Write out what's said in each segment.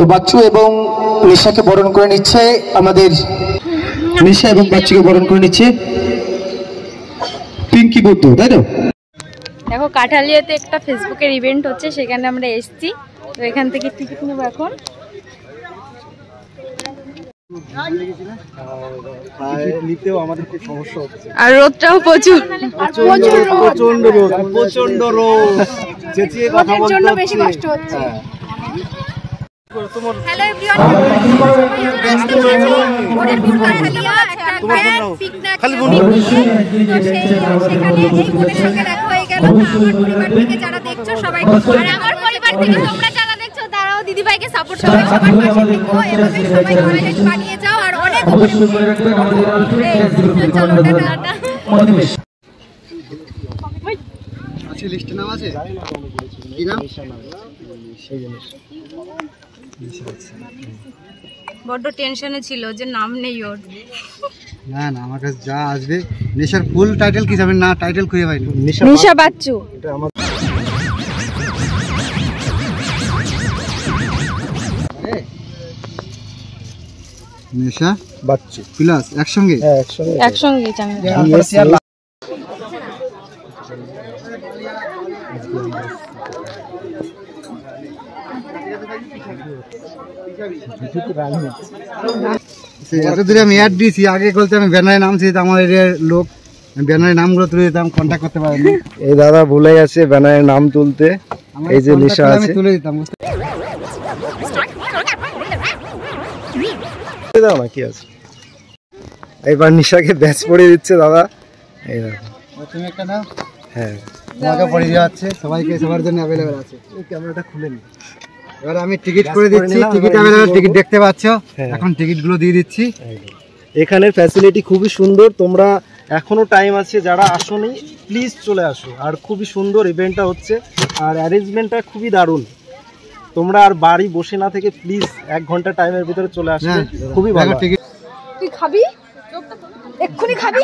তো বাচ্চু এবং নিশাকে বরণ করে নিচ্ছে আমাদের নিশা এবং বাচ্চুকে বরণ করে নিচ্ছে পিঙ্কি বুদ্ধ, তাই তো? দেখো কাঠালিয়াতে একটা ফেসবুকের ইভেন্ট হচ্ছে, সেখানে আমরা এসেছি। তো এখান থেকে টিকিট নেব এখন। আর রোদটাও প্রচুর, প্রচন্ড রোদ, প্রচন্ড রোদ, চেঁচিয়ে কথা বলতে জন্য বেশি কষ্ট হচ্ছে। হ্যালো এভরিওয়ান, মনিরপুর কাঠালিয়া একটা গ্র্যান্ড পিকনিক, খালি বন্ধু তো সেখানে এই বোনের সঙ্গে দেখা হয়ে গেল। আমার পরিবার থেকে যারা দেখছো সবাই, আর আমার পরিবার থেকে তোমরা যারা দেখছো তারাও দিদিভাইকে সাপোর্ট করো, সবার পাশে থেকো, এভাবে সবাই কন্টেন্ট বানিয়ে যাও। আর অনেক চলো টাটা। আছে লিস্টে নাম আছে, কি নাম? বড্ড টেনশনে ছিল যে নাম নেই ওর। না না, আমার কাছে যা আসবে। নেশার ফুল টাইটেল কি যাবে? না টাইটেল খুঁজে পাইনি। নিশা বাচ্চু। নেশা বাচ্চু প্লাস একসঙ্গে, একসঙ্গে চ্যানেল। এত দূরে আমি অ্যাড দিয়েছি, আগে বলতে আমি ব্যানারে নাম ছিল, আমার এরিয়ার লোক ব্যানারের নামগুলো তুলে দিতাম, কন্ট্যাক্ট করতে পারেনি। এই দাদা ভুলে গেছে ব্যানারের নাম তুলতে। এই যে নিশা আছে, তুলে দিতাম। দাও না কি আছে, এইবার নিশাকে ব্যাচ পড়িয়ে দিচ্ছে দাদা। এই দেখো তুমি একটা নাও। হ্যাঁ, তোমাকে পড়িয়ে দেওয়া হচ্ছে, সবাইকে সবার জন্য অ্যাভেলেবেল আছে। এই ক্যামেরাটা খুলে নি। এবার আমি টিকিট করে দিচ্ছি, টিকিট অ্যাভেলেবেল, টিকিট দেখতে পাচ্ছ। এখন টিকিটগুলো দিয়ে দিচ্ছি। এখানের ফ্যাসিলিটি খুবই সুন্দর, তোমরা এখনো টাইম আছে, যারা আসোনি প্লিজ চলে আসো। আর খুবই সুন্দর ইভেন্টটা হচ্ছে, আর অ্যারেঞ্জমেন্টটা খুবই দারুণ। তোমরা আর বাড়ি বসে না থেকে প্লিজ 1 ঘন্টা টাইমের ভিতরে চলে আসবে, খুবই ভালো। তুই খাবি? এক্ষুনি খাবি?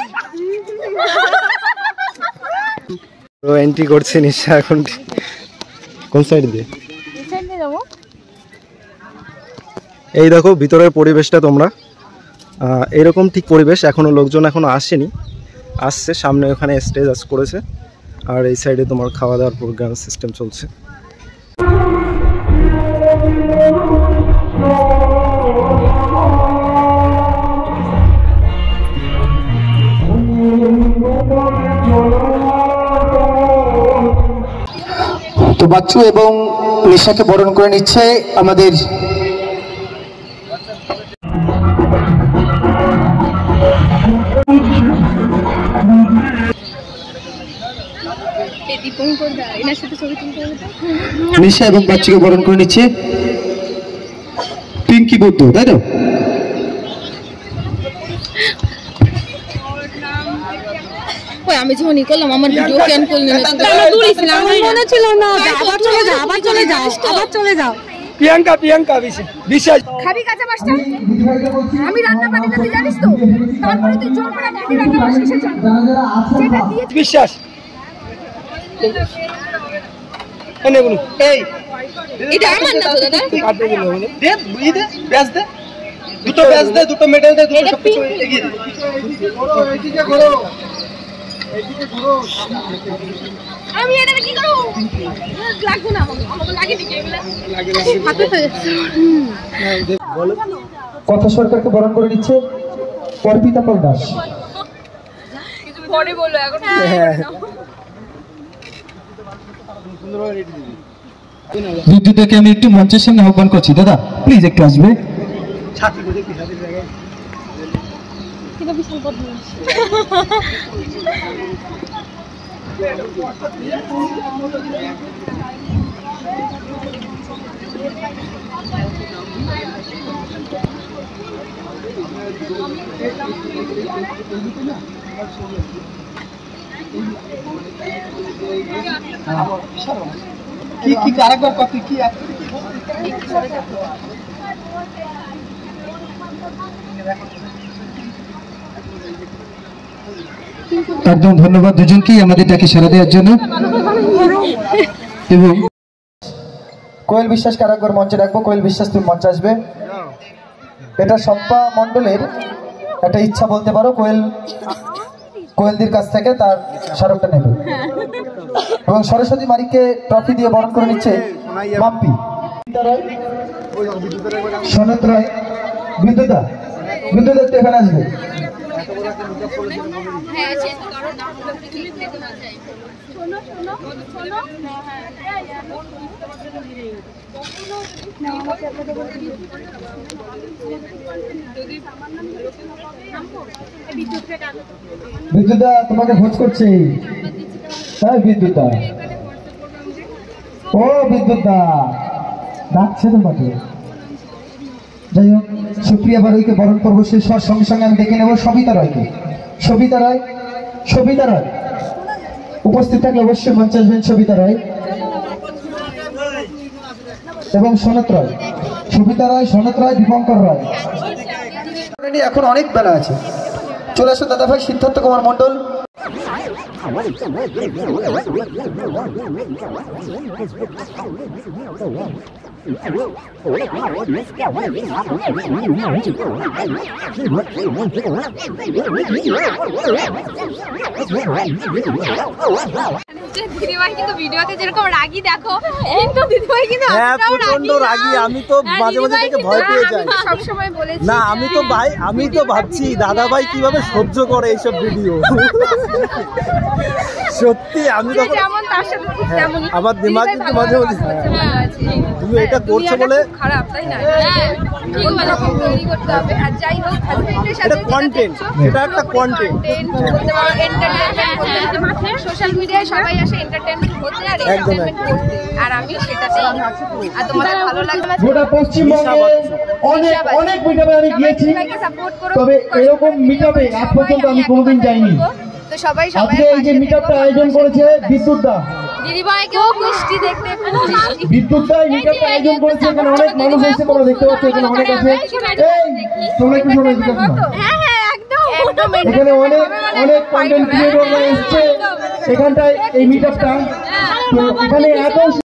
তো এন্ট্রি করছে নিশা এখন। কোন সাইড দিয়ে? এই সাইড দিয়ে যাবো। এই দেখো ভিতরের পরিবেশটা তোমরা, এরকম ঠিক পরিবেশ। এখনো লোকজন এখনো আসেনি, আসছে সামনে, ওখানে স্টেজ করেছে। আর এই সাইডে তোমার খাওয়া দাওয়ার প্রোগ্রাম সিস্টেম চলছে। তো বাচ্চু এবং নিশাকে বরণ করে নিচ্ছে আমাদের নিশা এবং বাচ্চুকে বরণ করে নিচ্ছে পিঙ্কি বুদ্ধ, তাই তো? আমি যখন করলাম আমার ভিডিও ক্যান করলি না, মনে ছিল না। আবার চলে যাও, আবার চলে যাও, আবার চলে যাও। প্রিয়াঙ্কা বিশ্বাস খাবি কাঁচা মাছটা? আমি রান্না পারি না তুই জানিস তো, তারপরে তুই জোর করে বলি রান্না মাছ শেষে চল। যেটা দিয়ে বিশ্বাস এই এটা আমার না তো দাদা, কাটে দিল দে, বুঝি দে, ব্যাচ দে, দুটো ব্যাচ দে, দুটো মেডেল দে, দুটো সব কিছু এগিয়ে দে। এইদিকে ঘোরো, এইদিকে ঘোরো। আমি এটা কি করব? লাগবে না, আমাকে লাগে দিকে এগুলা হাতে তো বলো। কথা সরকারকে বরণ করে নিচ্ছে অর্পিতা পাল দাস। কিছু পরে বলো, এখন বিদ্যুৎকে আমি একটু মঞ্চের সামনে আহ্বান করছি। দাদা প্লিজ একটু আসবে। ছাত্রী বলে কি ছাত্রীর জায়গায় কিনা বিশাল বদমাশ। কি কি কারাগার কত কি একদম ধন্যবাদ দুজনকেই আমাদের ডাকে সাড়া দেওয়ার জন্য। এবং কোয়েল বিশ্বাসকে আরেকবার মঞ্চে রাখবো। কোয়েল বিশ্বাস তুমি মঞ্চে আসবে। এটা শম্পা মণ্ডলের একটা ইচ্ছা বলতে পারো, কোয়েলদির কাছ থেকে তার স্মারকটা নেবে। এবং সরস্বতী মারিককে ট্রফি দিয়ে বরণ করে নিচ্ছে মাম্পি, সনত রায়, বিদ্যুতা একটু এখানে আসবে। বিদ্যুতা তোমাকে খোঁজ করছে। হ্যাঁ বিদ্যুতা, ও বিদ্যুতা ডাকছে তোমাকে। যাই হোক, সুপ্রিয়া বারুইকে বরণ করবো। সে সঙ্গে সঙ্গে আমি দেখে নেবো সবিতা রায়কে। সবিতা রায় উপস্থিত থাকলে অবশ্যই মঞ্চে আসবেন। সবিতা রায় এবং সনত রায়, সবিতা রায়, সনত রায়, দীপঙ্কর রায়। এখন অনেক বেলা আছে, চলে আসো দাদা ভাই সিদ্ধার্থ কুমার মণ্ডল। দিদিভাই কিন্তু ভিডিওতে যেরকম রাগী দেখো, কিন্তু দিদিভাই কিন্তু প্রচন্ড রাগী। আমি তো মাঝে মাঝে থেকে ভয় পেয়ে যাই। সবসময় বলেছি না, আমি তো ভাবছি দাদা ভাই কিভাবে সহ্য করে এইসব ভিডিও। সত্যি আমি তো যেমন তার সাথে ঠিক তেমনই আমার দিমাগ কিন্তু মাঝে মাঝে তুমি এটা করছো বলে খারাপ, তাই না? ঠিক রকম তৈরি করতে হবে। আর যাই হোক, হাজবেন্ডের সাথে এটা কন্টেন্ট, এটা একটা কন্টেন্ট বলতে পারো, এন্টারটেইনমেন্ট বলতে পারো। সোশ্যাল মিডিয়ায় সবাই আসে এন্টারটেইনমেন্ট হতে আর এন্টারটেইনমেন্ট করতে, আর আমি সেটাতেই। আর তোমাদের ভালো লাগবে। গোটা পশ্চিমবঙ্গে অনেক মিটআপে আমি গিয়েছি, তবে এরকম মিটআপে আজ পর্যন্ত আমি কোনোদিন যাইনি। তো সবাই আজকে এই যে মিটআপটা আয়োজন করেছে বিদ্যুৎদা, দিদিভাইকেও মিষ্টি দেখতে, বিদ্যুৎদা এই মিটআপটা আয়োজন করেছে। এখানে অনেক মানুষ এসে তোমরা দেখতে পাচ্ছ, এখানে অনেক আছে। এই তোমরা একটু শোনো, হ্যাঁ হ্যাঁ একদম। এখানে অনেক কন্টেন্ট ক্রিয়েটররা এসছে এখানটায় এই মিটআপটা। তো এখানে এত